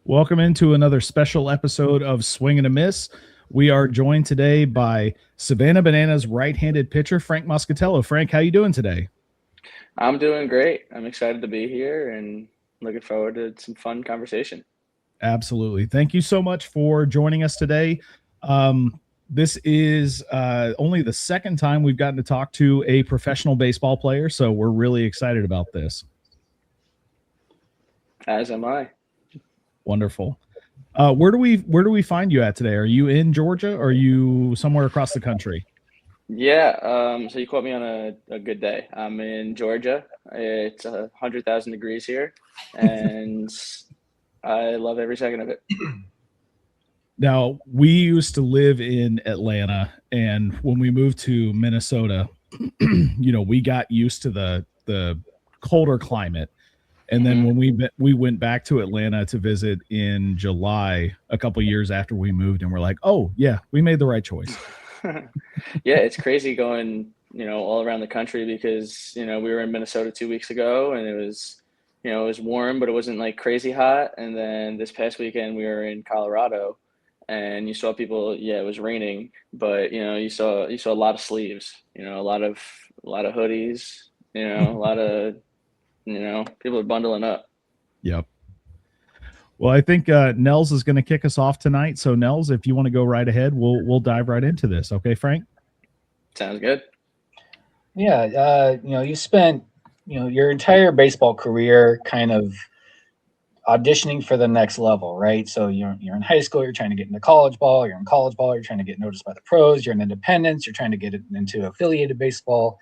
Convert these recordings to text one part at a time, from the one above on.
Welcome into another special episode of Swing and a Miss. We are joined today by Savannah Bananas right-handed pitcher Frank Moscatiello. Frank, how you doing today? I'm doing great. I'm excited to be here and looking forward to some fun conversation. Absolutely. Thank you so much for joining us today. This is only the second time we've gotten to talk to a professional baseball player, so we're really excited about this. As am I. Wonderful. Where do we find you at today? Are you in Georgia or are you somewhere across the country? Yeah, so you caught me on a good day. I'm in Georgia. It's 100,000 degrees here, and I love every second of it. Now, we used to live in Atlanta, and when we moved to Minnesota, we got used to the colder climate. And then Hmm. when we went back to Atlanta to visit in July, a couple years after we moved, and we're like, oh yeah, we made the right choice. Yeah, it's crazy going, all around the country because, we were in Minnesota 2 weeks ago and it was warm, but it wasn't like crazy hot. And then this past weekend we were in Colorado and you saw people, yeah, it was raining, but you saw a lot of sleeves, a lot of hoodies, a lot of, people are bundling up. Yep. Well, I think Nels is going to kick us off tonight. So Nels, if you want to go right ahead, we'll dive right into this. Okay, Frank? Sounds good. Yeah, you spent, your entire baseball career kind of auditioning for the next level, right? So you're in high school, you're trying to get into college ball, you're in college ball, you're trying to get noticed by the pros, you're in independence, you're trying to get into affiliated baseball.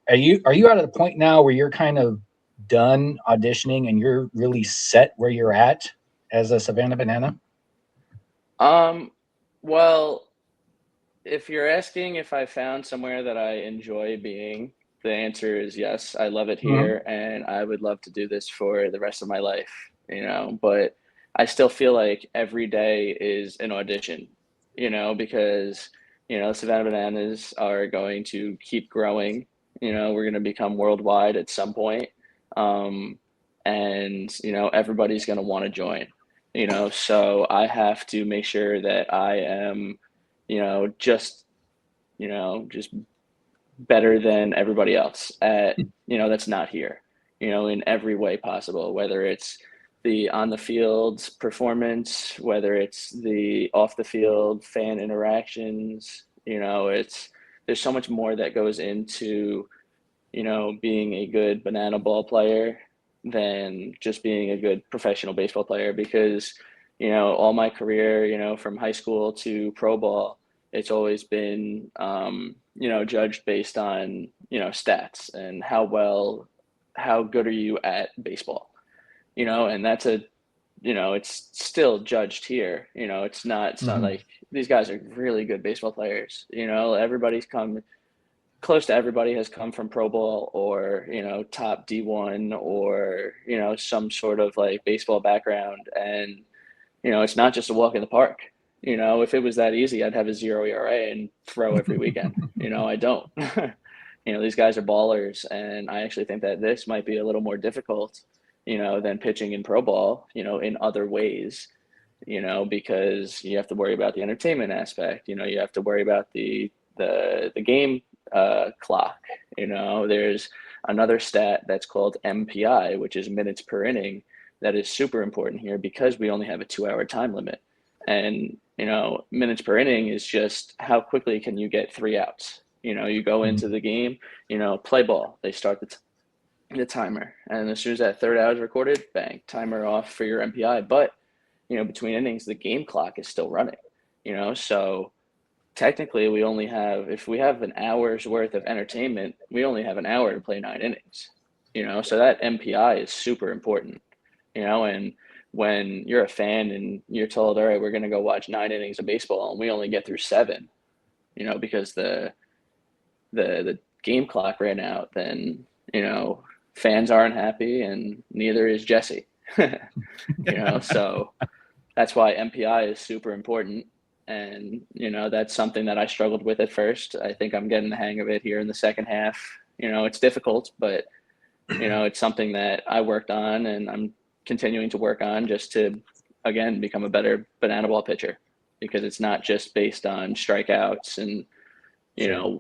Are you at a point now where you're kind of done auditioning and you're really set where you're at as a Savannah Banana? Um, well, if you're asking if I found somewhere that I enjoy being, the answer is yes. I love it Hmm. here and I would love to do this for the rest of my life, but I still feel like every day is an audition, because, Savannah Bananas are going to keep growing. We're going to become worldwide at some point. Um, and, everybody's going to want to join, so I have to make sure that I am just better than everybody else that's not here, in every way possible, whether it's the on the field performance, whether it's the off the field fan interactions, there's so much more that goes into, being a good banana ball player than just being a good professional baseball player because, all my career, from high school to pro ball, it's always been, judged based on, stats and how good are you at baseball, and it's still judged here. It's not Hmm. like these guys are really good baseball players. Close to everybody has come from pro ball or top D1 or some sort of like baseball background, and it's not just a walk in the park. If it was that easy, I'd have a 0 ERA and throw every weekend. I don't. These guys are ballers, and I actually think that this might be a little more difficult than pitching in pro ball, in other ways, because you have to worry about the entertainment aspect. You have to worry about the game clock. There's another stat that's called MPI, which is minutes per inning, that is super important here because we only have a 2 hour time limit. And, minutes per inning is just how quickly can you get 3 outs. You go into the game, play ball, they start the timer. And as soon as that third out is recorded, bang, timer off for your MPI. But, between innings, the game clock is still running, so technically we only have, if we have an hour's worth of entertainment, we only have an hour to play 9 innings, so that MPI is super important, and when you're a fan and you're told, all right, we're going to go watch 9 innings of baseball and we only get through seven, because the game clock ran out, then, fans aren't happy and neither is Jesse. So that's why MPI is super important. And, that's something that I struggled with at first. I think I'm getting the hang of it here in the second half. It's difficult, but, it's something that I worked on and I'm continuing to work on just to again, become a better banana ball pitcher, because it's not just based on strikeouts and, you Sure. know,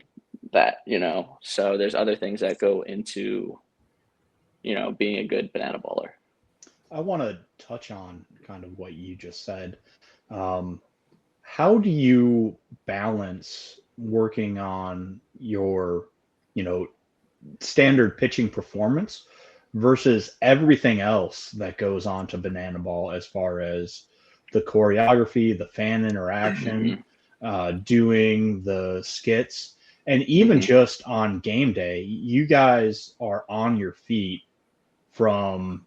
that, you know, so there's other things that go into, you know, being a good banana baller. I want to touch on kind of what you just said. Um, how do you balance working on your, you know, standard pitching performance versus everything else that goes on to banana ball as far as the choreography, the fan interaction, Mhm. doing the skits, and even Mhm. just on game day, you guys are on your feet from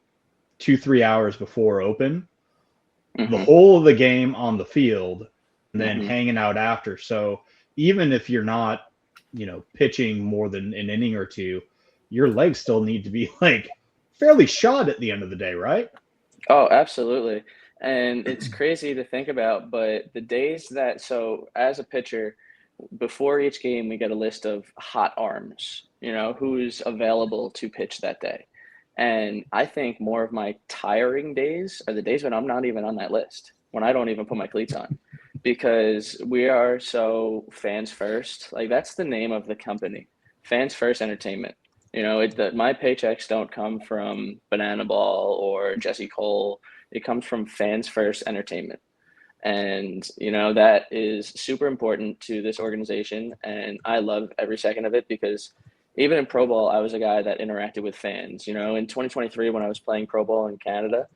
2, 3 hours before open, the Mhm. whole of the game on the field, and then Mhm. hanging out after. So even if you're not, you know, pitching more than an inning or two, your legs still need to be like fairly shot at the end of the day, right? Oh, absolutely. And it's crazy to think about, but the days that, so as a pitcher, before each game, we get a list of hot arms, you know, who's available to pitch that day. And I think more of my tiring days are the days when I'm not even on that list, when I don't even put my cleats on, because we are so fans first. Like, that's the name of the company, Fans First Entertainment. You know, my paychecks don't come from Banana Ball or Jesse Cole. It comes from Fans First Entertainment. And, you know, that is super important to this organization. And I love every second of it, because even in Pro Ball, I was a guy that interacted with fans. You know, in 2023, when I was playing Pro Ball in Canada,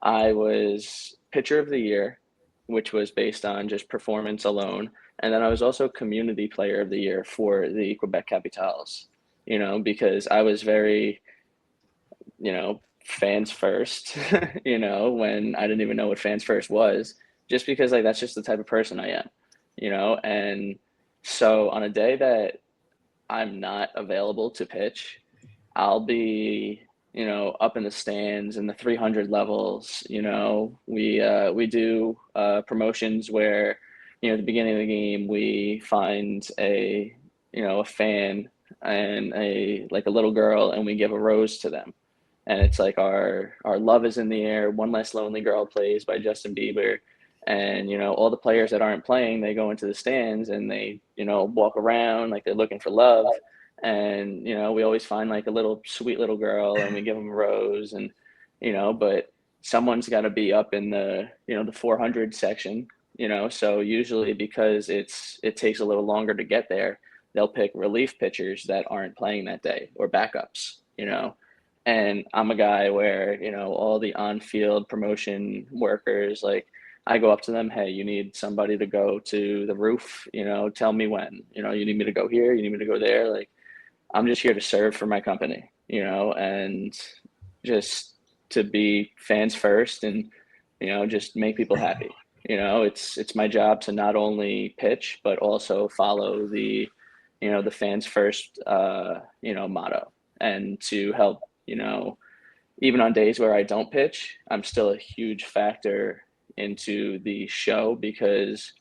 I was pitcher of the year, which was based on just performance alone. And then I was also community player of the year for the Quebec Capitals, you know, because I was very, you know, fans first, you know, when I didn't even know what fans first was, just because like that's just the type of person I am, you know. And so on a day that I'm not available to pitch, I'll be, you know, up in the stands in the 300 levels. You know, we do promotions where, you know, at the beginning of the game, we find a, you know, a fan and a like a little girl, and we give a rose to them. And it's like our love is in the air. One Less Lonely Girl plays by Justin Bieber. And, you know, all the players that aren't playing, they go into the stands and they, you know, walk around like they're looking for love. And, you know, we always find like a little sweet little girl and we give them a rose. And, you know, but someone's got to be up in the, you know, the 400 section, you know. So usually, because it takes a little longer to get there, they'll pick relief pitchers that aren't playing that day, or backups, you know. And I'm a guy where, you know, all the on-field promotion workers, like, I go up to them, hey, you need somebody to go to the roof, you know, tell me when, you know, you need me to go here, you need me to go there. Like, I'm just here to serve for my company, you know, and just to be fans first and, you know, just make people happy. You know, it's my job to not only pitch, but also follow the, you know, the fans first, you know, motto, and to help, you know, even on days where I don't pitch, I'm still a huge factor into the show, because,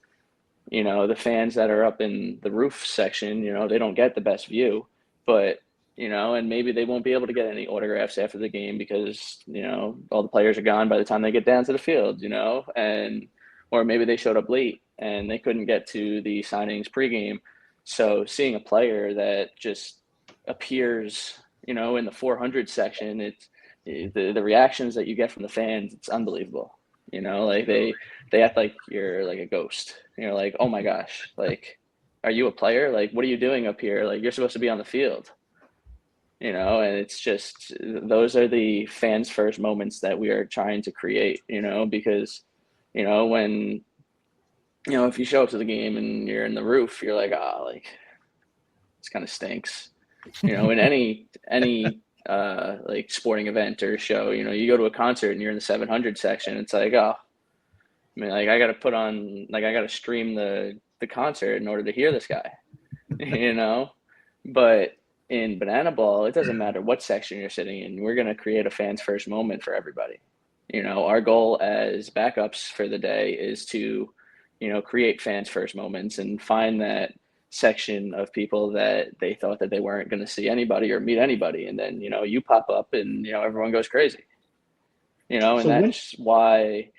you know, the fans that are up in the roof section, you know, they don't get the best view, but, you know, and maybe they won't be able to get any autographs after the game because, you know, all the players are gone by the time they get down to the field, you know, and, or maybe they showed up late and they couldn't get to the signings pregame. So seeing a player that just appears, you know, in the 400 section, it's the reactions that you get from the fans, it's unbelievable. You know, like they act like you're like a ghost. You're like, oh my gosh, like, are you a player? Like, what are you doing up here? Like, you're supposed to be on the field, you know? And it's just, those are the fans first moments that we are trying to create, you know, because, you know, when, you know, if you show up to the game and you're in the roof, you're like, ah, like, this kind of stinks, you know. In any like sporting event or show, you know, you go to a concert and you're in the 700 section, it's like, oh, I mean, like, I got to put on, like, I got to stream the concert in order to hear this guy, you know? But in Banana Ball, it doesn't matter what section you're sitting in. We're going to create a fans first moment for everybody. You know, our goal as backups for the day is to, you know, create fans first moments and find that section of people that they thought that they weren't going to see anybody or meet anybody. And then, you know, you pop up and, you know, everyone goes crazy, you know, and So when that's why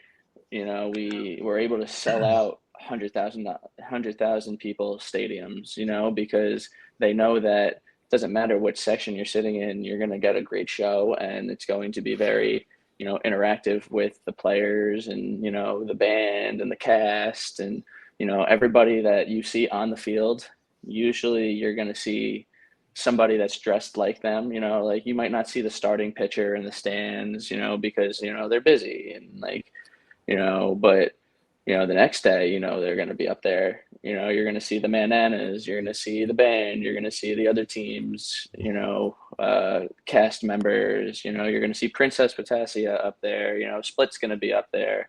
you know, we were able to sell out 100,000 people stadiums, you know, because they know that it doesn't matter which section you're sitting in, you're going to get a great show, and it's going to be very, you know, interactive with the players and, you know, the band and the cast and, you know, everybody that you see on the field. Usually you're going to see somebody that's dressed like them, you know, like you might not see the starting pitcher in the stands, you know, because, you know, they're busy and like, you know, but, you know, the next day, you know, they're going to be up there, you know, you're going to see the Bananas, you're going to see the band, you're going to see the other teams, you know, cast members, you know, you're going to see Princess Potassia up there, you know, Split's going to be up there,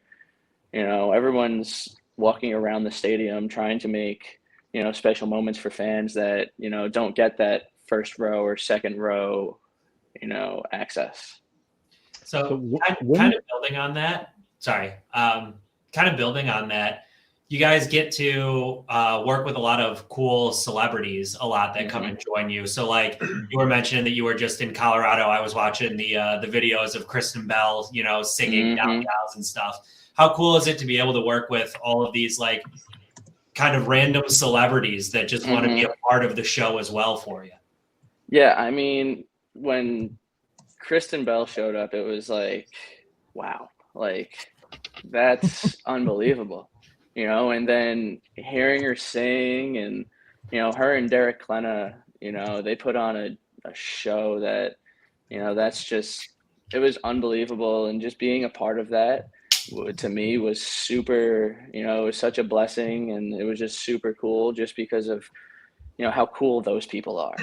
you know, everyone's walking around the stadium trying to make, you know, special moments for fans that, you know, don't get that first row or second row, you know, access. So kind of building on that, you guys get to work with a lot of cool celebrities a lot that come and join you. So like you were mentioning that you were just in Colorado. I was watching the videos of Kristen Bell, you know, singing down gals and stuff. How cool is it to be able to work with all of these like kind of random celebrities that just want to be a part of the show as well for you? Yeah, I mean, when Kristen Bell showed up, it was like, wow, like that's unbelievable, you know, and then hearing her sing and, you know, her and Derek Klena, you know, they put on a show that, you know, that's just, it was unbelievable. And just being a part of that to me was super, you know, it was such a blessing, and it was just super cool just because of, you know, how cool those people are.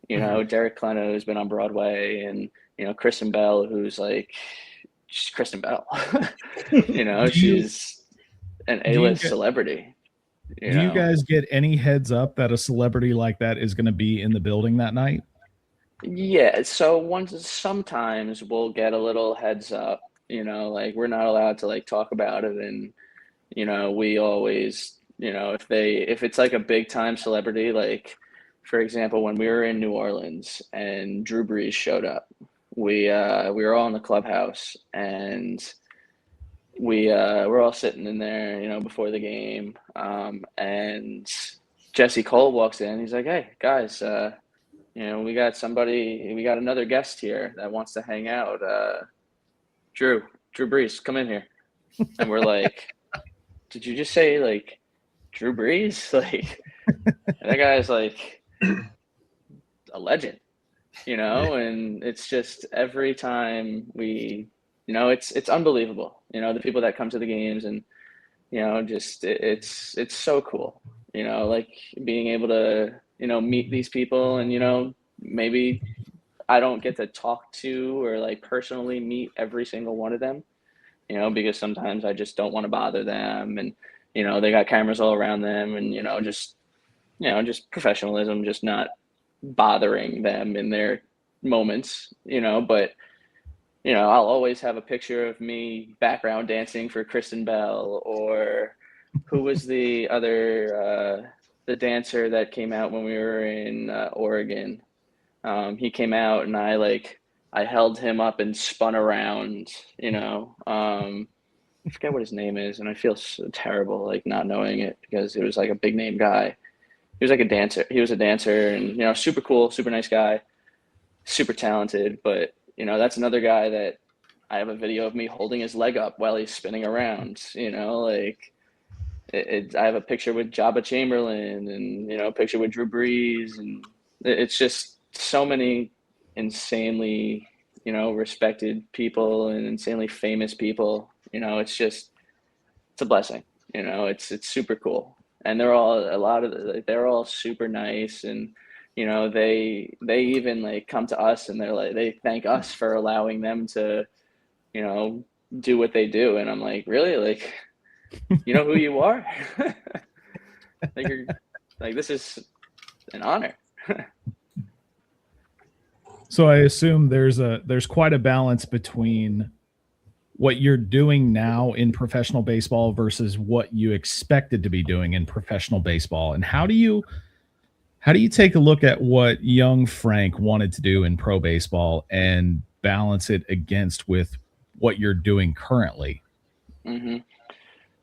You know, Derek Klena, who's been on Broadway, and, you know, Kristen Bell, who's like, she's Kristen Bell. You know, she's an A-list celebrity. Do you guys get any heads up that a celebrity like that is going to be in the building that night? Yeah, so sometimes we'll get a little heads up, you know, like we're not allowed to like talk about it, and, you know, we always, you know, if it's like a big time celebrity, like for example, when we were in New Orleans and Drew Brees showed up, we were all in the clubhouse, and we're all sitting in there, you know, before the game, and Jesse Cole walks in. He's like, "Hey guys, you know, we got another guest here that wants to hang out. Drew Brees, come in here." And we're like, "Did you just say like Drew Brees?" Like, and that guy's like a legend, you know. And it's just every time we, you know, it's unbelievable, you know, the people that come to the games, and, you know, just it's so cool, you know, like being able to, you know, meet these people. And, you know, maybe I don't get to talk to or like personally meet every single one of them, you know, because sometimes I just don't want to bother them, and, you know, they got cameras all around them, and, you know, just professionalism, just not bothering them in their moments, you know. But, you know, I'll always have a picture of me background dancing for Kristen Bell, or who was the other, the dancer that came out when we were in Oregon. He came out, and I held him up and spun around, you know. I forget what his name is, and I feel so terrible like not knowing it, because it was like a big name guy. He was like a dancer. He was a dancer, and, you know, super cool, super nice guy, super talented. But, you know, that's another guy that I have a video of me holding his leg up while he's spinning around, you know, like I have a picture with Jabba Chamberlain, and, you know, a picture with Drew Brees, and it's just so many insanely, you know, respected people and insanely famous people, you know. It's a blessing, you know. It's super cool. And they're all super nice, and, you know, they even like come to us, and they're like, they thank us for allowing them to, you know, do what they do. And I'm like, really? Like, you know who you are? Like, like, this is an honor. So I assume there's quite a balance between what you're doing now in professional baseball versus what you expected to be doing in professional baseball. And how do you take a look at what young Frank wanted to do in pro baseball and balance it against with what you're doing currently? Hmm.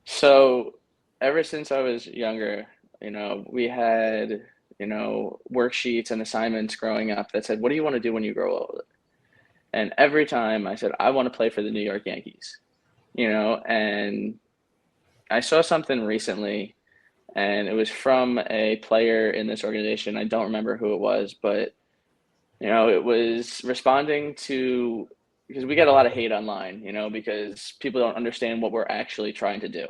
So ever since I was younger, we had, worksheets and assignments growing up that said, what do you want to do when you grow older? And every time I said, I want to play for the New York Yankees, and I saw something recently, and it was from a player in this organization. I don't remember who it was, but it was responding to, because we get a lot of hate online, because people don't understand what we're actually trying to do.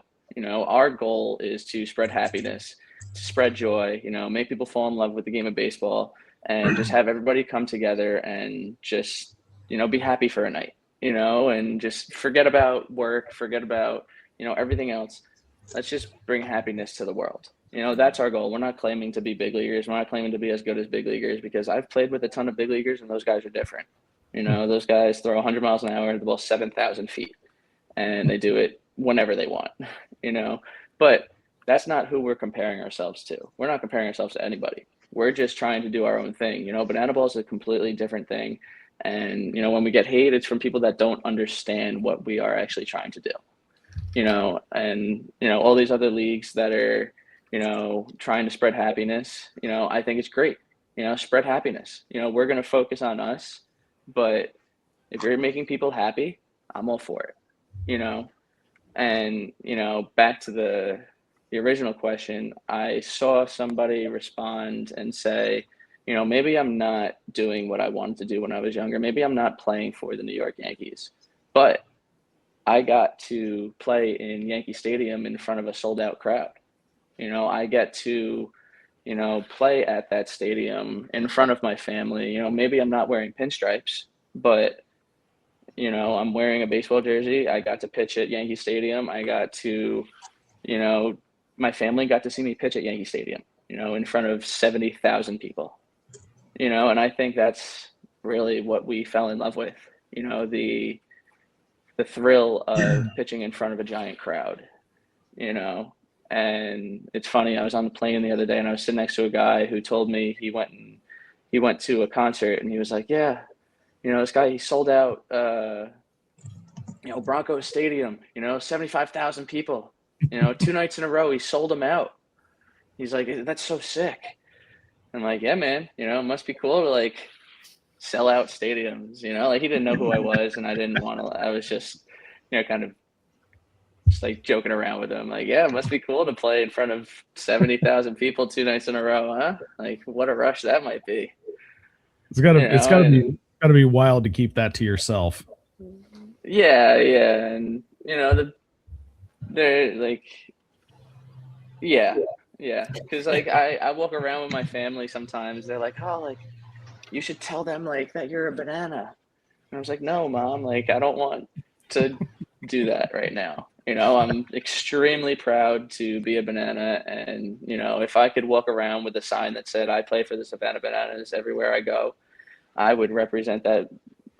Our goal is to spread happiness, to spread joy, make people fall in love with the game of baseball, and just have everybody come together and just, be happy for a night, and just forget about work, forget about, everything else. Let's just bring happiness to the world. That's our goal. We're not claiming to be big leaguers. We're not claiming to be as good as big leaguers, because I've played with a ton of big leaguers and those guys are different. Those guys throw 100 miles an hour at the ball 7,000 feet, and they do it whenever they want, but that's not who we're comparing ourselves to. We're not comparing ourselves to anybody. We're just trying to do our own thing. Banana ball is a completely different thing. And, when we get hate, it's from people that don't understand what we are actually trying to do. And all these other leagues that are, trying to spread happiness, I think it's great. Spread happiness. We're going to focus on us, but if you're making people happy, I'm all for it. And back to the original question, I saw somebody respond and say, maybe I'm not doing what I wanted to do when I was younger. Maybe I'm not playing for the New York Yankees, but I got to play in Yankee Stadium in front of a sold out crowd. I get to, play at that stadium in front of my family. Maybe I'm not wearing pinstripes, but, I'm wearing a baseball jersey. I got to pitch at Yankee Stadium. I got to, my family got to see me pitch at Yankee Stadium, in front of 70,000 people, and I think that's really what we fell in love with, the thrill of pitching in front of a giant crowd, and it's funny. I was on the plane the other day and I was sitting next to a guy who told me he went to a concert, and he was like, yeah, this guy, he sold out, Broncos Stadium, 75,000 people, 2 nights in a row, he sold them out. He's like, that's so sick. I'm like, yeah, man, it must be cool to like sell out stadiums, like he didn't know who I was, and I didn't want to, I was just, kind of just like joking around with him. Like, yeah, it must be cool to play in front of 70,000 people 2 nights in a row, huh? Like, what a rush that might be. It's gotta be wild to keep that to yourself. Yeah. And, they're like, yeah. Cause like I walk around with my family sometimes. They're like, oh, like, you should tell them like that you're a banana. And I was like, no, Mom, like, I don't want to do that right now. I'm extremely proud to be a banana. And, if I could walk around with a sign that said I play for the Savannah Bananas everywhere I go, I would represent that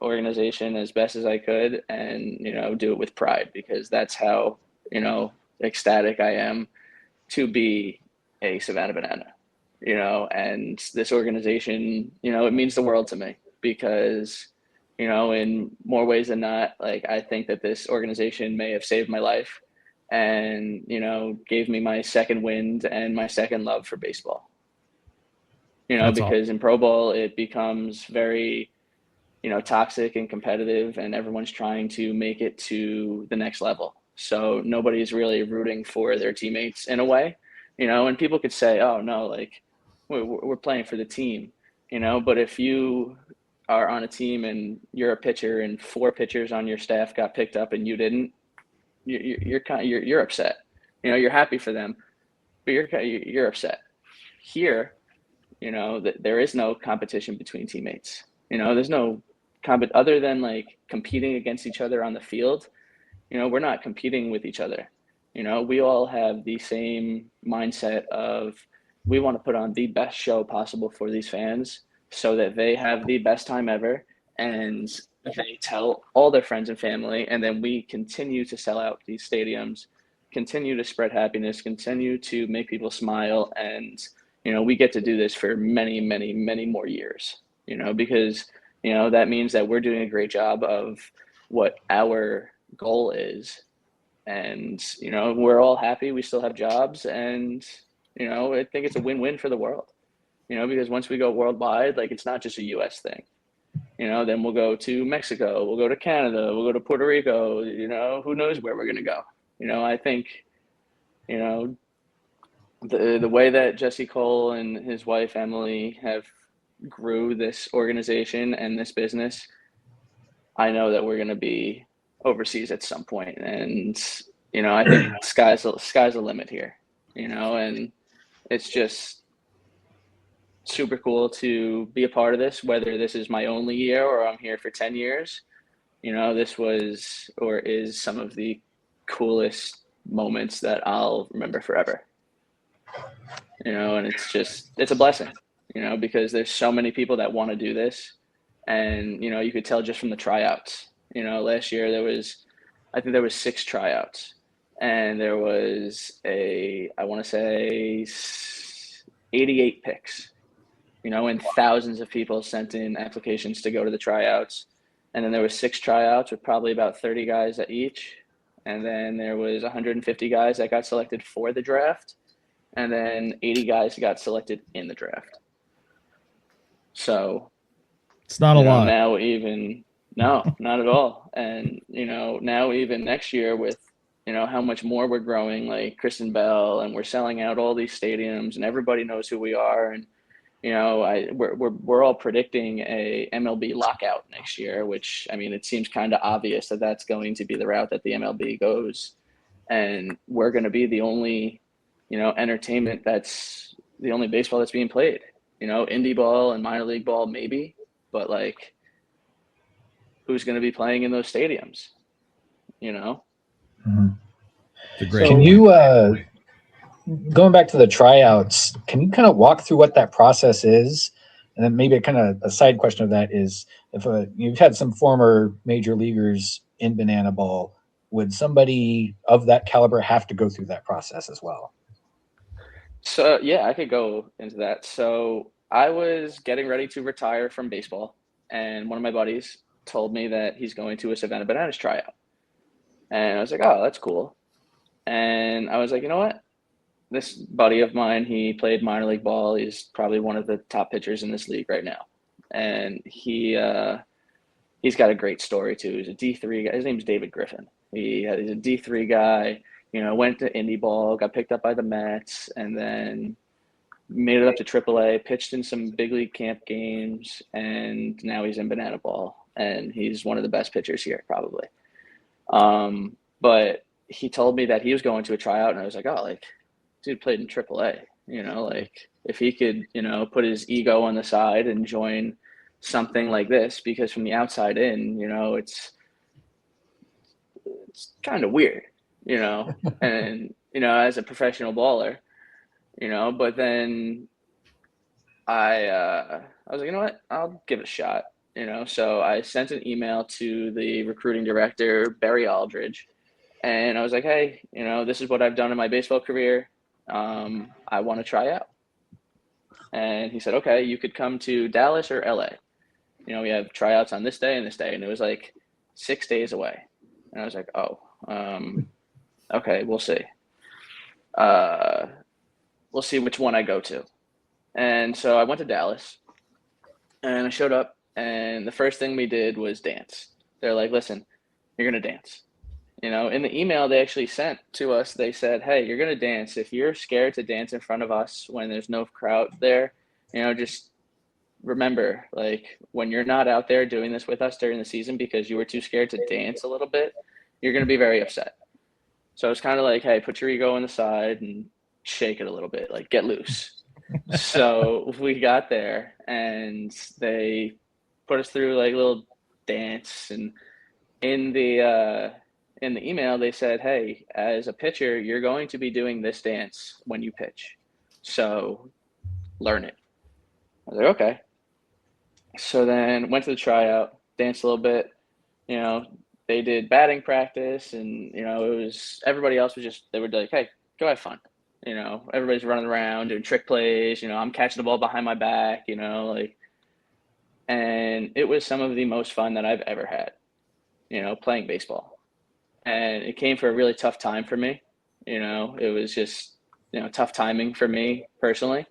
organization as best as I could, and, do it with pride, because that's how, ecstatic I am to be a Savannah Banana, and this organization, it means the world to me, because, in more ways than not, like, I think that this organization may have saved my life and, gave me my second wind and my second love for baseball, That's because in pro ball, it becomes very, toxic and competitive, and everyone's trying to make it to the next level. So nobody's really rooting for their teammates in a way, and people could say, oh no, like we're playing for the team, but if you are on a team and you're a pitcher and 4 pitchers on your staff got picked up and you didn't, you're upset. You're happy for them, but you're upset. Here, that there is no competition between teammates. There's no other than like competing against each other on the field. We're not competing with each other. We all have the same mindset of, we want to put on the best show possible for these fans so that they have the best time ever, and they tell all their friends and family, and then we continue to sell out these stadiums, continue to spread happiness, continue to make people smile, and we get to do this for many, many, many more years, because that means that we're doing a great job of what our goal is, And, you know, we're all happy. We still have jobs. And, you know, I think it's a win-win for the world, you know, because once we go worldwide, like it's not just a US thing, you know, then we'll go to Mexico, we'll go to Canada, we'll go to Puerto Rico, you know, who knows where we're going to go. You know, I think, you know, the way that Jesse Cole and his wife, Emily, have grew this organization and this business, I know that we're going to be overseas at some point. And, you know, I think sky's the limit here, you know, and it's just super cool to be a part of this, whether this is my only year or I'm here for 10 years. You know, this was or is some of the coolest moments that I'll remember forever. You know, and it's a blessing, you know, because there's so many people that want to do this. And, you know, you could tell just from the tryouts. You know, last year I think there was 6 tryouts, and there was I want to say 88 picks, you know, and thousands of people sent in applications to go to the tryouts. And then there was 6 tryouts with probably about 30 guys at each. And then there was 150 guys that got selected for the draft. And then 80 guys got selected in the draft. So it's not a lot. Now no, not at all. And, you know, now even next year with, you know, how much more we're growing, like Kristen Bell, and we're selling out all these stadiums and everybody knows who we are. And, you know, we're all predicting a MLB lockout next year, which, I mean, it seems kind of obvious that that's going to be the route that the MLB goes. And we're going to be the only, you know, entertainment that's the only baseball that's being played. You know, indie ball and minor league ball maybe, but like, who's going to be playing in those stadiums, you know? It's a great Can you, going back to the tryouts, can you kind of walk through what that process is? And then maybe kind of a side question of that is, if you've had some former major leaguers in banana ball, would somebody of that caliber have to go through that process as well? So, yeah, I could go into that. So I was getting ready to retire from baseball, and one of my buddies told me that he's going to a Savannah Bananas tryout. And I was like, oh, that's cool. And I was like, you know what? This buddy of mine, he played minor league ball. He's probably one of the top pitchers in this league right now. And he's got a great story too. He's a D3 guy. His name's David Griffin. He's a D3 guy, you know, went to indie ball, got picked up by the Mets, and then made it up to AAA, pitched in some big league camp games, and now he's in banana ball. And he's one of the best pitchers here, probably. But he told me that he was going to a tryout, and I was like, oh, like, dude played in AAA, you know, like if he could, you know, put his ego on the side and join something like this, because from the outside in, you know, it's kind of weird, you know, and, you know, as a professional baller, you know, but then I was like, you know what, I'll give it a shot, you know. So I sent an email to the recruiting director, Barry Aldridge, and I was like, hey, you know, this is what I've done in my baseball career. I want to try out. And he said, okay, you could come to Dallas or LA. You know, we have tryouts on this day and this day. And it was like 6 days away. And I was like, oh, okay, we'll see. We'll see which one I go to. And so I went to Dallas, and I showed up, and the first thing we did was dance. They're like, listen, you're going to dance. You know, in the email they actually sent to us, they said, hey, you're going to dance. If you're scared to dance in front of us when there's no crowd there, you know, just remember, like, when you're not out there doing this with us during the season because you were too scared to dance a little bit, you're going to be very upset. So it's kind of like, hey, put your ego on the side and shake it a little bit, like get loose. So we got there, and they put us through like a little dance, and in the email they said, hey, as a pitcher, you're going to be doing this dance when you pitch, so learn it. I was like, okay. So then went to the tryout, danced a little bit, you know, they did batting practice, and, you know, it was, everybody else was just, they were like, hey, go have fun. You know, everybody's running around doing trick plays, you know, I'm catching the ball behind my back, you know, like, and it was some of the most fun that I've ever had, you know, playing baseball. and it came for a really tough time for me. It was just, tough timing for me personally.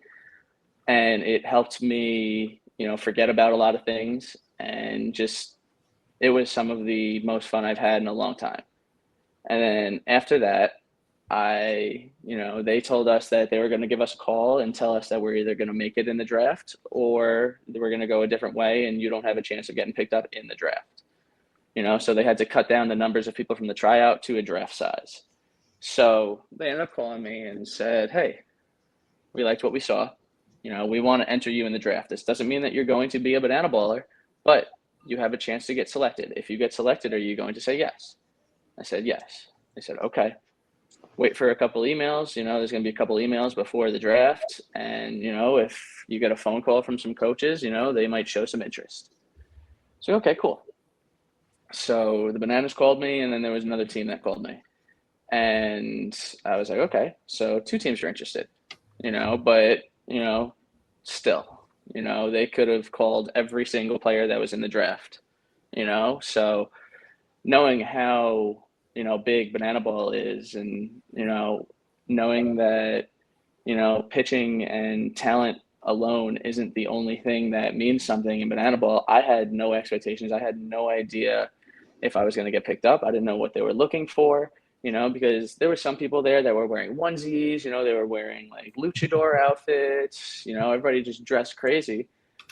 And it helped me, forget about a lot of things, and just, it was some of the most fun I've had in a long time. And then after that, they told us that they were going to give us a call and tell us that we're either going to make it in the draft or we're going to go a different way and you don't have a chance of getting picked up in the draft. So they had to cut down the numbers of people from the tryout to a draft size. So they ended up calling me and said, hey, we liked what we saw. We want to enter you in the draft. This doesn't mean that you're going to be a banana baller, but you have a chance to get selected. If you get selected, are you going to say yes? I said yes. They said, okay. Wait for a couple emails. There's going to be a couple emails before the draft. And, if you get a phone call from some coaches, they might show some interest. So, okay, cool. So the Bananas called me, and then there was another team that called me. And I was like, okay, so 2 teams are interested, but, still, they could have called every single player that was in the draft, so knowing how, big banana ball is, and, knowing that, pitching and talent alone isn't the only thing that means something in banana ball. I had no expectations. I had no idea if I was going to get picked up. I didn't know what they were looking for, because there were some people there that were wearing onesies, they were wearing like luchador outfits, everybody just dressed crazy.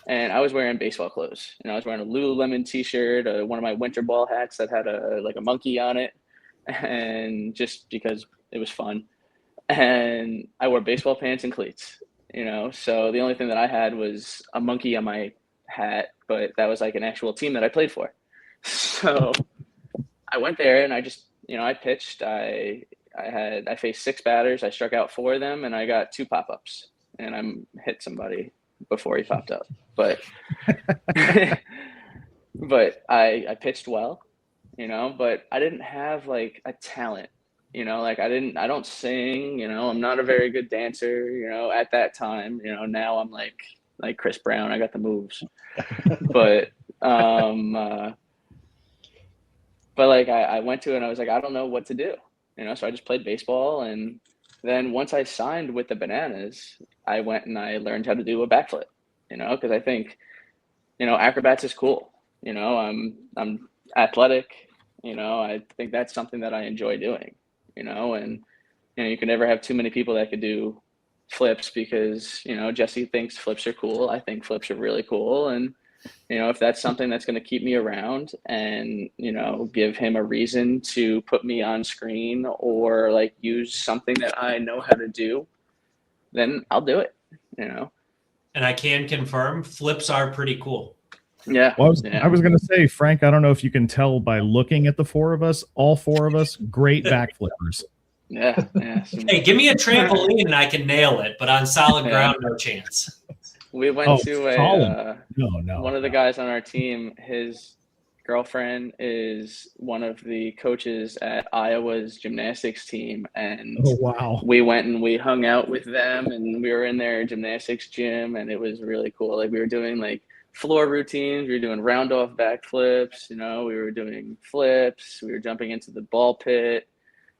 And I was wearing baseball clothes. I was wearing a Lululemon t-shirt, one of my winter ball hats that had a monkey on it, and just because it was fun. And I wore baseball pants and cleats, so the only thing that I had was a monkey on my hat, but that was like an actual team that I played for. So I went there and I just, I pitched. I faced 6 batters. I struck out 4 of them, and I got 2 pop-ups, and I hit somebody before he popped up. But but I pitched well, but I didn't have like a talent, like I don't sing, I'm not a very good dancer, at that time. Now I'm like Chris Brown. I got the moves. But but like I went to it and I was like, I don't know what to do, so I just played baseball. And then once I signed with the Bananas, I went and I learned how to do a backflip, because I think, acrobats is cool. I'm athletic, I think that's something that I enjoy doing, and, you can never have too many people that could do flips, because, Jesse thinks flips are cool. I think flips are really cool. And, if that's something that's going to keep me around and, give him a reason to put me on screen or like use something that I know how to do, then I'll do it, And I can confirm flips are pretty cool. Yeah. Well, I was going to say, Frank, I don't know if you can tell by looking at the 4 of us, all 4 of us, great back flippers. Yeah. Hey, give me a trampoline and I can nail it, but on solid ground, no chance. We went to one of the guys on our team, his girlfriend is one of the coaches at Iowa's gymnastics team. And wow. We went and we hung out with them, and we were in their gymnastics gym, and it was really cool. Like we were doing like floor routines, we were doing round off backflips, we were doing flips, we were jumping into the ball pit,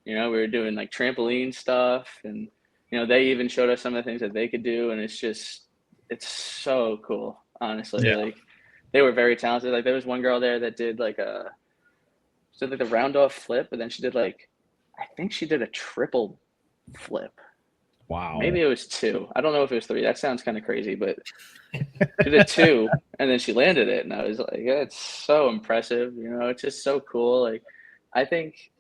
we were doing like trampoline stuff. And, they even showed us some of the things that they could do. And it's so cool, honestly. Yeah. Like they were very talented. Like there was one girl there that did like the round off flip, but then she did I think she did a triple flip. Wow. Maybe it was 2. I don't know if it was 3. That sounds kind of crazy, but she did 2 and then she landed it. And I was like, yeah, it's so impressive. It's just so cool. Like I think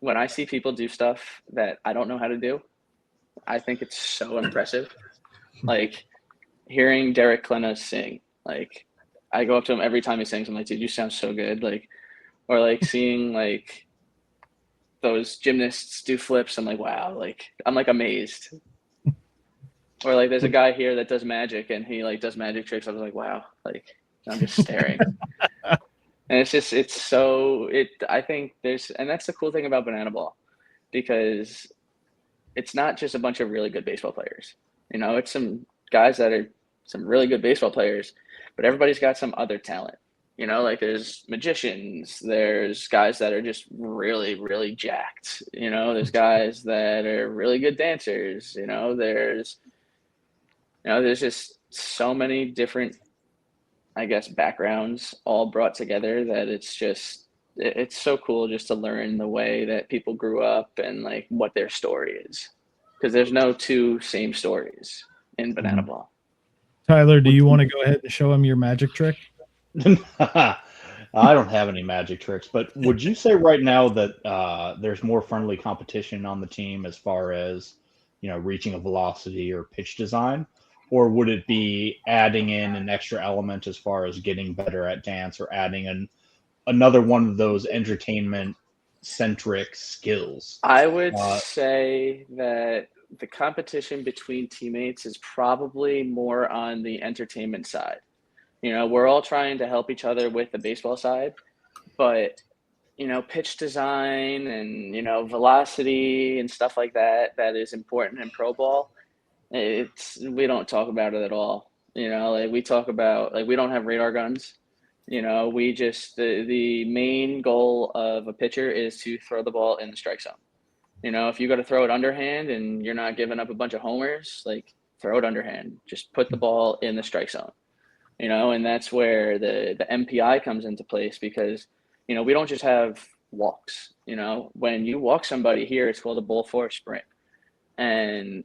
when I see people do stuff that I don't know how to do, I think it's so impressive. Like hearing Derek Klena sing, like I go up to him every time he sings. I'm like, dude, you sound so good. Like, or like seeing like those gymnasts do flips. I'm like, wow. Like, I'm like amazed. Or like, there's a guy here that does magic and he like does magic tricks. I was like, wow. Like, I'm just staring. And I think and that's the cool thing about banana ball, because it's not just a bunch of really good baseball players. It's some guys that are some really good baseball players, but everybody's got some other talent. Like there's magicians, there's guys that are just really, really jacked. There's guys that are really good dancers. There's just so many different, I guess, backgrounds all brought together that it's so cool just to learn the way that people grew up and like what their story is, because there's no two same stories in banana ball. Tyler, do you want to go ahead and show him your magic trick? I don't have any magic tricks, but would you say right now that there's more friendly competition on the team as far as, reaching a velocity or pitch design? Or would it be adding in an extra element as far as getting better at dance, or adding another one of those entertainment-centric skills? I would say that the competition between teammates is probably more on the entertainment side. We're all trying to help each other with the baseball side, but pitch design and velocity and stuff like that is important in pro ball. We don't talk about it at all. Like we talk about, like, we don't have radar guns. We just the main goal of a pitcher is to throw the ball in the strike zone. If you got to throw it underhand and you're not giving up a bunch of homers, like, throw it underhand. Just put the ball in the strike zone. And that's where the MPI comes into place, because we don't just have walks. When you walk somebody here, it's called a ball four sprint, and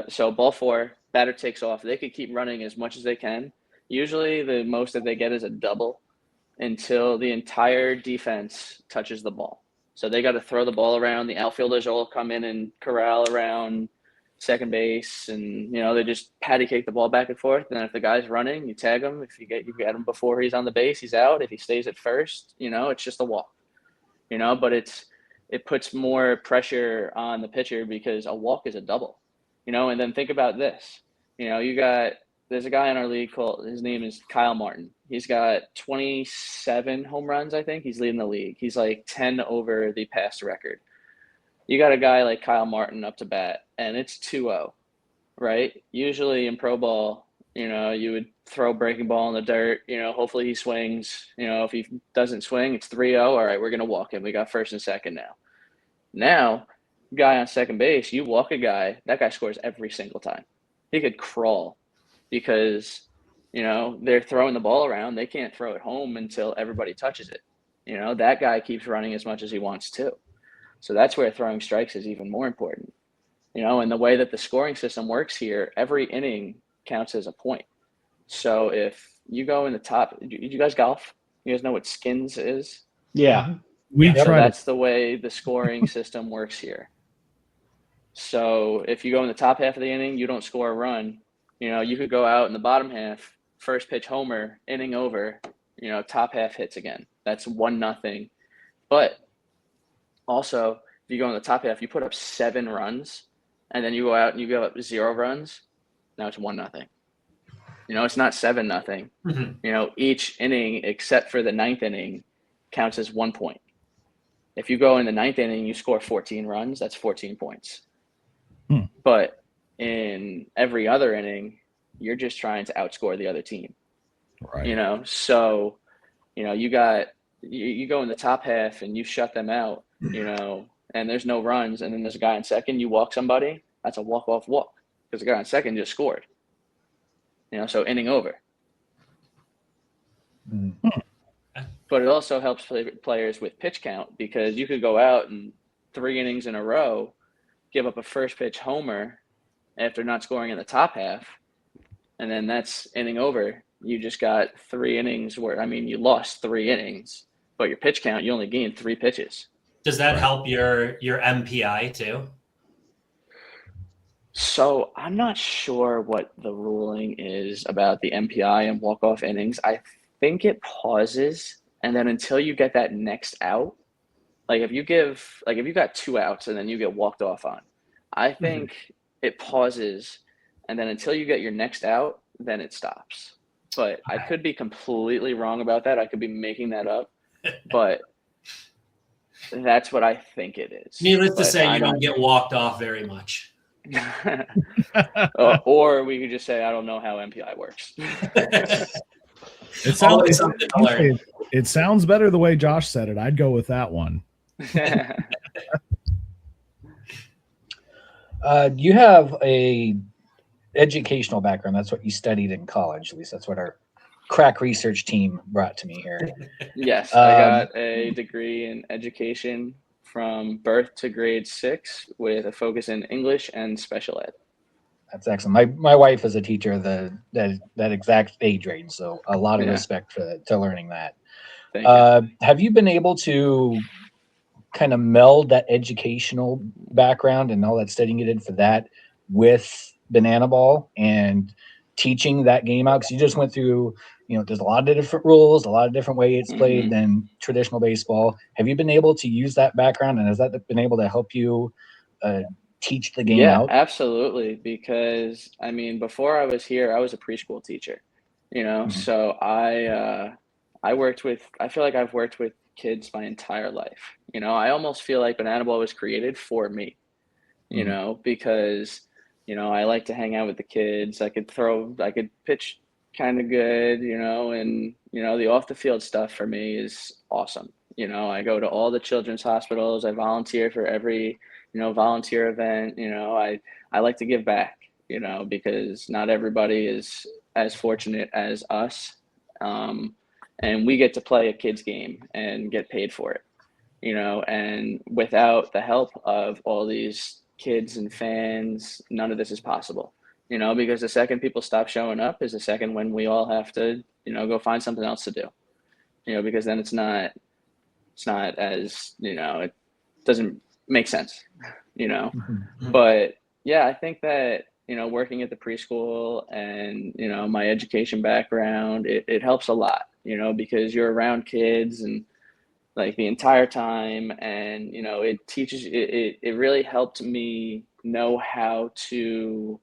so ball four, batter takes off. They could keep running as much as they can. Usually the most that they get is a double until the entire defense touches the ball. So they got to throw the ball around. The outfielders all come in and corral around second base, and they just patty cake the ball back and forth. And if the guy's running, you tag him. If you get him before he's on the base, he's out. If he stays at first, it's just a walk. But it puts more pressure on the pitcher, because a walk is a double. And then think about this. There's a guy in our league his name is Kyle Martin. He's got 27 home runs, I think. He's leading the league. He's like 10 over the past record. You got a guy like Kyle Martin up to bat, and it's 2-0, right? Usually in pro ball, you would throw a breaking ball in the dirt. Hopefully he swings. If he doesn't swing, it's 3-0. All right, we're going to walk him. We got first and second now. Now, guy on second base, you walk a guy, that guy scores every single time. He could crawl, because, they're throwing the ball around. They can't throw it home until everybody touches it. That guy keeps running as much as he wants to. So that's where throwing strikes is even more important. And the way that the scoring system works here, every inning counts as a point. So if you go in the top, do you guys golf? You guys know what skins is? Yeah. That's the way the scoring system works here. So if you go in the top half of the inning, you don't score a run. You could go out in the bottom half, first pitch homer, inning over, top half hits again. That's 1-0. But also, if you go in the top half, you put up 7 runs, and then you go out and you give up 0 runs. Now it's 1-0. It's not 7-0. Mm-hmm. Each inning except for the 9th inning counts as 1 point. If you go in the 9th inning, you score 14 runs, that's 14 points. But in every other inning, you're just trying to outscore the other team. Right. So, you go in the top half and you shut them out, and there's no runs, and then there's a guy on second, you walk somebody, that's a walk-off walk, because the guy on second just scored. So inning over. But it also helps players with pitch count, because you could go out and 3 innings in a row, give up a first pitch homer after not scoring in the top half, and then that's inning over. You just got 3 innings you lost 3 innings, but your pitch count, you only gained 3 pitches. Does that help your MPI too? So I'm not sure what the ruling is about the MPI and walk-off innings. I think it pauses, and then until you get that next out, if you got 2 outs and then you get walked off on, I think it pauses, and then until you get your next out, then it stops. But I could be completely wrong about that. I could be making that up, but that's what I think it is. Needless to say, you don't get walked off very much. Or we could just say, I don't know how MPI works. It Always sounds, something to learn. it sounds better the way Josh said it. I'd go with that one. You have a educational background. That's what you studied in college. At least that's what our crack research team brought to me here. Yes, I got a degree in education from birth to grade 6 with a focus in English and special ed. That's excellent. My wife is a teacher of that exact age range, so a lot of respect to learning that. Thank you. Have you been able to kind of meld that educational background and all that studying you did for that with banana ball and teaching that game out? Because you just went through, there's a lot of different rules, a lot of different ways it's played than traditional baseball. Have you been able to use that background, and has that been able to help you teach the game out? Yeah, absolutely. Because I mean, before I was here, I was a preschool teacher, so I feel like I've worked with kids my entire life. I almost feel like banana ball was created for me, because, I like to hang out with the kids. I could pitch kind of good, and, the off the field stuff for me is awesome. I go to all the children's hospitals. I volunteer for every, volunteer event. I like to give back, because not everybody is as fortunate as us. And we get to play a kid's game and get paid for it, and without the help of all these kids and fans, none of this is possible, because the second people stop showing up is the second when we all have to, go find something else to do, because then it's not as, it doesn't make sense, but yeah, I think that, working at the preschool and, my education background, it helps a lot, because you're around kids and like the entire time. And, it teaches, it really helped me know how to,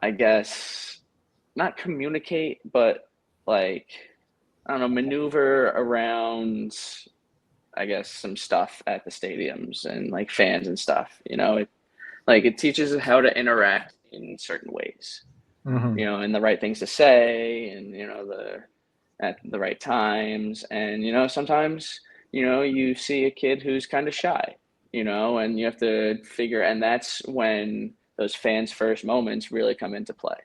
I guess, not communicate, but like, I don't know, maneuver around, I guess, some stuff at the stadiums and like fans and stuff, it teaches us how to interact in certain ways, and the right things to say, and, at the right times. And, sometimes, you see a kid who's kind of shy, and you have to figure, and that's when those fans' first moments really come into play,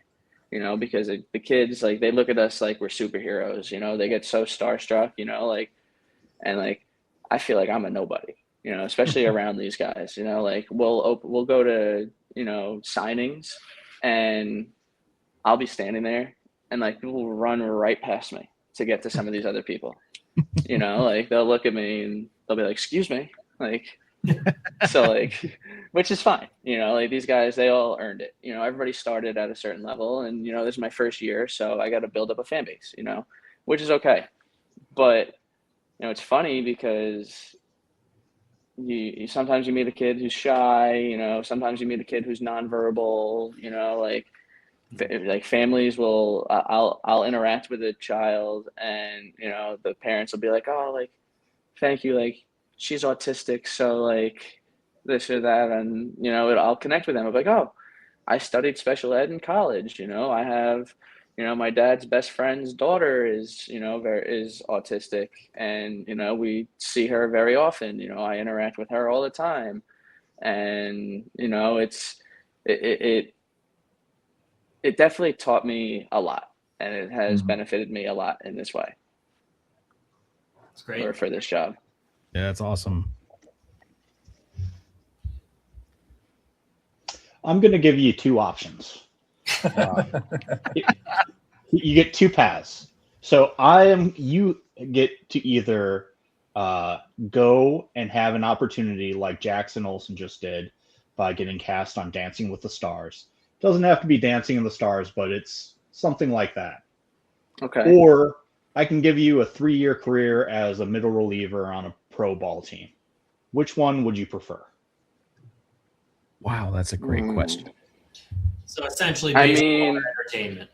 because the kids, like, they look at us like we're superheroes, they get so starstruck, and I feel like I'm a nobody, especially around these guys, we'll go to, signings, and I'll be standing there, and people will run right past me to get to some of these other people, they'll look at me and they'll be like, excuse me, so which is fine, these guys, they all earned it, everybody started at a certain level, and, this is my first year, so I got to build up a fan base, which is okay. But, it's funny because you sometimes you meet a kid who's shy, sometimes you meet a kid who's nonverbal, like families will, I'll interact with a child, and, the parents will be like, oh, thank you, she's autistic, so this or that, and, I'll connect with them. I'll be like, oh, I studied special ed in college, I have, my dad's best friend's daughter is, is autistic, and, we see her very often, I interact with her all the time, and, it definitely taught me a lot, and it has benefited me a lot in this way. That's great. Or for this job. Yeah, that's awesome. I'm going to give you two options. You get two paths. So you get to either go and have an opportunity like Jackson Olsen just did by getting cast on Dancing with the Stars. Doesn't have to be Dancing in the Stars, but it's something like that. Okay. Or I can give you a 3-year career as a middle reliever on a pro ball team. Which one would you prefer? Wow, that's a great question. So essentially, baseball or entertainment.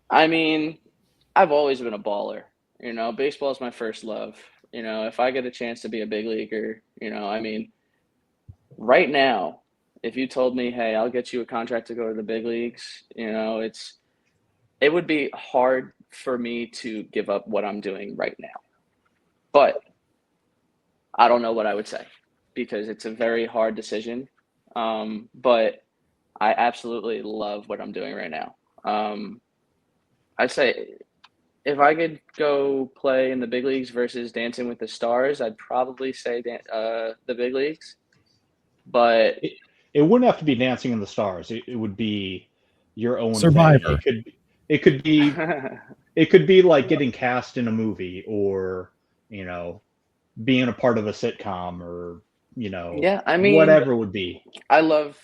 I mean, I've always been a baller. Baseball is my first love. If I get a chance to be a big leaguer, right now, if you told me, hey, I'll get you a contract to go to the big leagues, you know, it would be hard for me to give up what I'm doing right now. But I don't know what I would say because it's a very hard decision. But I absolutely love what I'm doing right now. I'd say if I could go play in the big leagues versus Dancing with the Stars, I'd probably say the big leagues. But It wouldn't have to be Dancing in the Stars. It would be your own Survivor. thing. It could be it could be like getting cast in a movie, or you know, being a part of a sitcom, or you know, yeah, I mean, whatever it would be. I love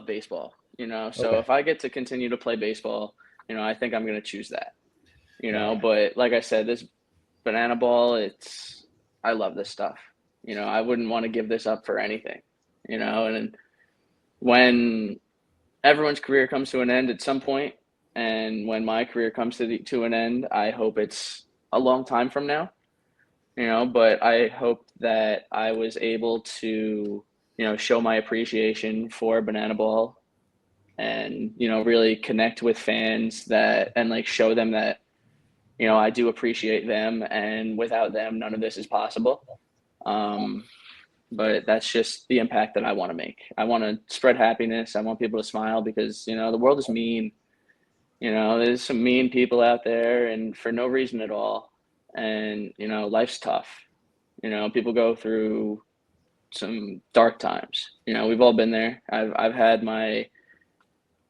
baseball, you know. So Okay. if I get to continue to play baseball, you know, I think I'm going to choose that. You know, Right. but like I said, this banana ball, I love this stuff. You know, I wouldn't want to give this up for anything. You know, and when everyone's career comes to an end at some point, and when my career comes to an end, I hope it's a long time from now. You know, but I hope that I was able to, you know, show my appreciation for banana ball and, you know, really connect with fans and like show them that, you know, I do appreciate them, and without them, none of this is possible. But that's just the impact that I want to make. I want to spread happiness. I want people to smile because, you know, the world is mean. You know, there's some mean people out there and for no reason at all. And, you know, life's tough. You know, people go through some dark times. You know, we've all been there. I've had my, you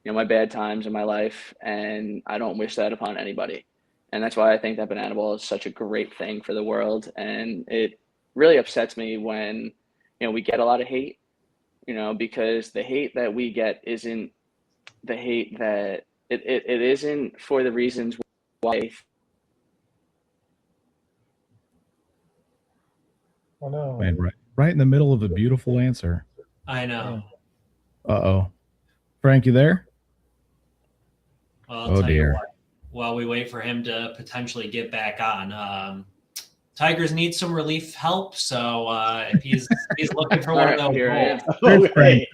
know, my bad times in my life, and I don't wish that upon anybody. And that's why I think that banana ball is such a great thing for the world. And it really upsets me when, you know, we get a lot of hate, you know, because the hate that we get isn't the hate that it isn't for the reasons why. Oh no. Man, right in the middle of a beautiful answer. I know. Uh-oh. Frank, you there? Well, I'll Oh, tell you dear. what, while we wait for him to potentially get back on, Tigers need some relief help. So if he's looking for one of those Here I am. goals, Okay.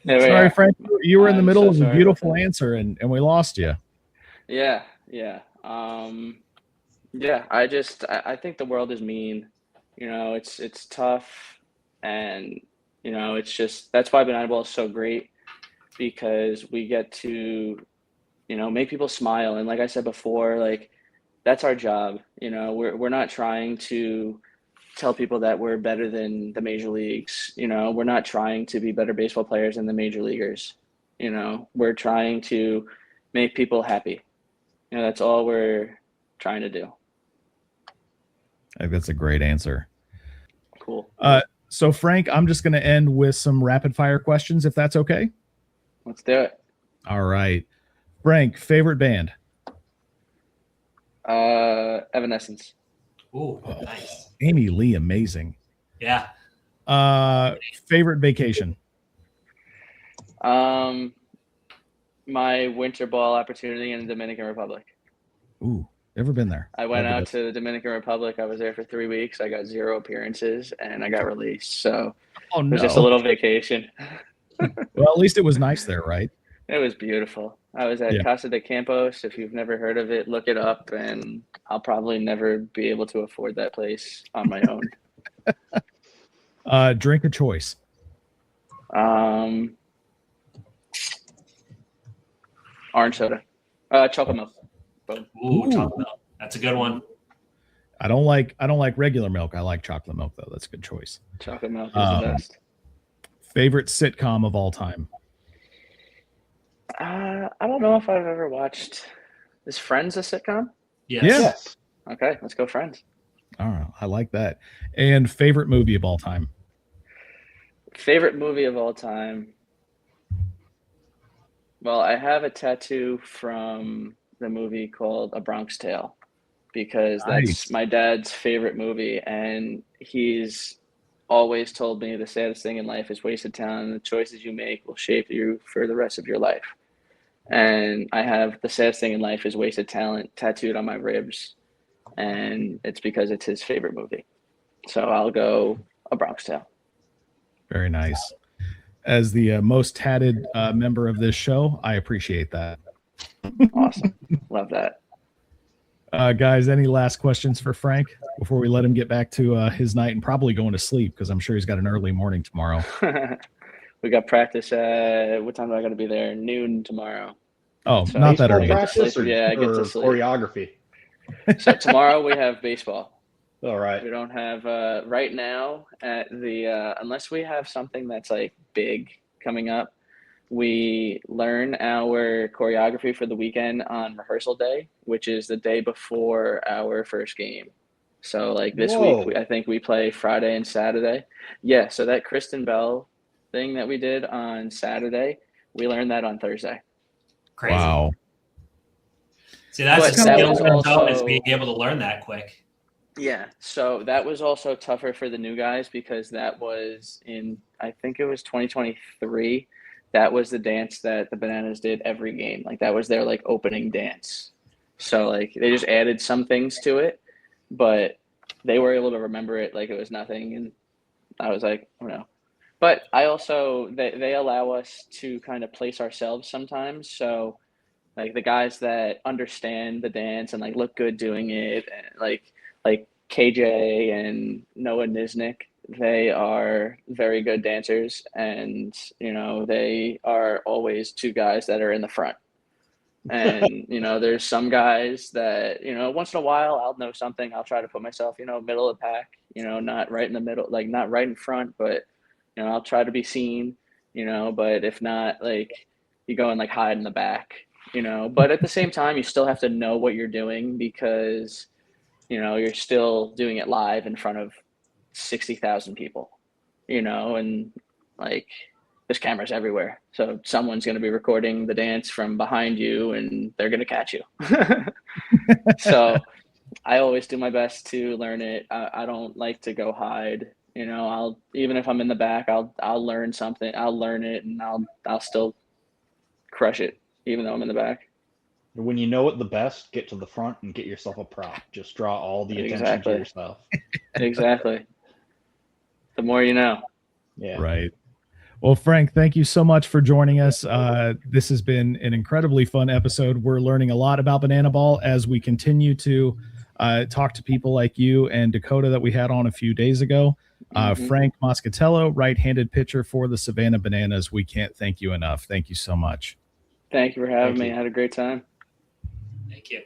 There we Sorry, are. Frank. You were in the I'm middle so of a sorry beautiful about that. answer, and we lost you. Yeah. Yeah. Yeah, I think the world is mean. You know, it's tough, and you know, it's just that's why banana ball is so great because we get to, you know, make people smile. And like I said before, like that's our job. You know, we're not trying to tell people that we're better than the major leagues. You know, we're not trying to be better baseball players than the major leaguers. You know, we're trying to make people happy. You know, that's all we're trying to do. I think that's a great answer. Cool. So, Frank, I'm just going to end with some rapid fire questions, if that's okay. Let's do it. All right. Frank, favorite band? Evanescence. ooh, nice. Amy Lee, amazing. Yeah. Favorite vacation? My winter ball opportunity in the Dominican Republic. Ooh, never been there. I went Love out it. to the Dominican Republic. I was there for 3 weeks. I got 0 appearances and I got released. So Oh, it was just a no. little vacation. Well, at least it was nice there, right? It was beautiful. I was at Yeah. Casa de Campos. If you've never heard of it, look it up. And I'll probably never be able to afford that place on my own. Drink of choice. Orange soda. Chocolate milk. Boom. Ooh, chocolate milk. That's a good one. I don't like regular milk. I like chocolate milk, though. That's a good choice. Chocolate milk is the best. Favorite sitcom of all time? I don't know if I've ever watched. Is Friends a sitcom? Yes. Yeah. Yes. Okay, let's go Friends. All right, I like that. And favorite movie of all time? Favorite movie of all time. Well, I have a tattoo from the movie called A Bronx Tale because that's Nice. my dad's favorite movie, and he's always told me the saddest thing in life is wasted talent, and the choices you make will shape you for the rest of your life. And I have the saddest thing in life is wasted talent tattooed on my ribs, and it's because it's his favorite movie. So I'll go A Bronx Tale. Very nice. as the most tatted member of this show. I appreciate that. Awesome. Love that. Guys, any last questions for Frank before we let him get back to his night and probably going to sleep, because I'm sure he's got an early morning tomorrow. We got practice at what time do I got to be there? Noon tomorrow. Oh, So not that Baseball early. practice Yeah, I get to sleep. choreography. So tomorrow we have baseball. All right. We don't have right now at the unless we have something that's like big coming up. We learn our choreography for the weekend on rehearsal day, which is the day before our first game. So like this week, I think we play Friday and Saturday. Yeah, so that Kristen Bell thing that we did on Saturday, we learned that on Thursday. Crazy. Wow. See, that's But a that skill was in itself, is also- being able to learn that quick. Yeah, so that was also tougher for the new guys because that was in, I think it was 2023. That was the dance that the Bananas did every game. Like that was their like opening dance. So like they just added some things to it, but they were able to remember it like it was nothing. And I was like, oh no. But I also, they allow us to kind of place ourselves sometimes. So like the guys that understand the dance and like look good doing it, and like KJ and Noah Niznik, they are very good dancers, and you know they are always two guys that are in the front. And you know there's some guys that you know once in a while I'll know something, I'll try to put myself you know middle of the pack, you know not right in the middle, like not right in front, but you know I'll try to be seen, you know, but if not, like you go and like hide in the back, you know, but at the same time you still have to know what you're doing because you know you're still doing it live in front of 60,000 people, you know, and like there's cameras everywhere, so someone's going to be recording the dance from behind you and they're going to catch you. So I always do my best to learn it. I don't like to go hide, you know. I'll, even if I'm in the back, I'll learn something, I'll learn it, and I'll still crush it even though I'm in the back. When you know it the best, get to the front and get yourself a prop. Just draw all the attention to yourself. Exactly. The more you know. Yeah. Right. Well, Frank, thank you so much for joining us. This has been an incredibly fun episode. We're learning a lot about banana ball as we continue to talk to people like you and Dakota that we had on a few days ago. Frank Moscatiello, right-handed pitcher for the Savannah Bananas. We can't thank you enough. Thank you so much. Thank you for having me. I had a great time. Thank you.